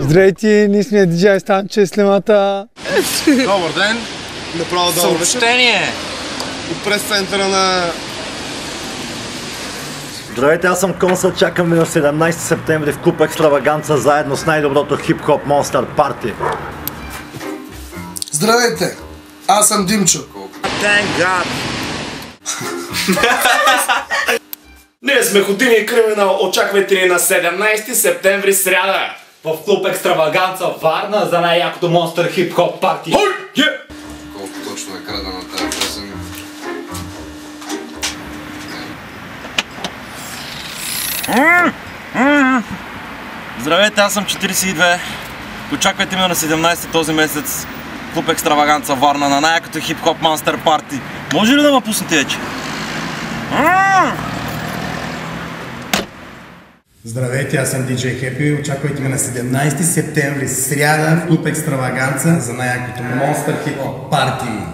Здравейте, ние сме диджей Станчо и Слимата. Добър ден! Направо да съобщение! От прес-центъра на... Здравейте, аз съм Конса, чакам ви на 17 септември в клуб Екстраваганца заедно с най-доброто хип-хоп Monster Party. Здравейте, аз съм Димчо. Thank God! Ние сме Хотини и Криминал, очаквайте ни на 17 септември сряда В клуб Екстраваганца Варна за най-якото Monster Hip Hop Party. Колко точно е крадена тази песен? Здравейте, аз съм 42. Очаквайте ме на 17 този месец. Клуб Екстраваганца Варна на най-якото хип-хоп Monster Party. Може ли да ме пуснете вече? Здравейте, аз съм DJ Happy. Очаквайте ме на 17 септември, сряда, в клуб Екстраваганца за най-якото Monster Hip Hop Party.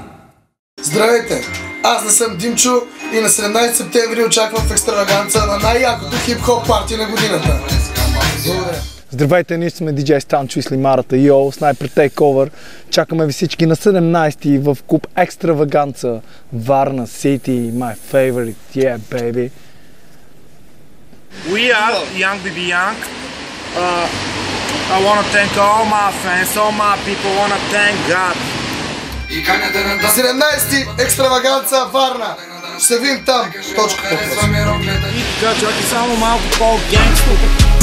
Здравейте, аз не съм Димчо и на 17 септември очаквам в Екстраваганца на най-якото хип-хоп парти на годината. Благодаря. Здравейте, ние сме диджей Станчо и Слимарата. Йо, Снайпер Тейковър. Чакаме ви всички на 17 в клуб Екстраваганца Варна City. My favorite, yeah baby. We are Young BB Young. I want to thank all my fans, all my people, want to thank God. 17 Екстраваганца Варна. Ще се видим там. Точка. И така, чакай само малко по-гангстър.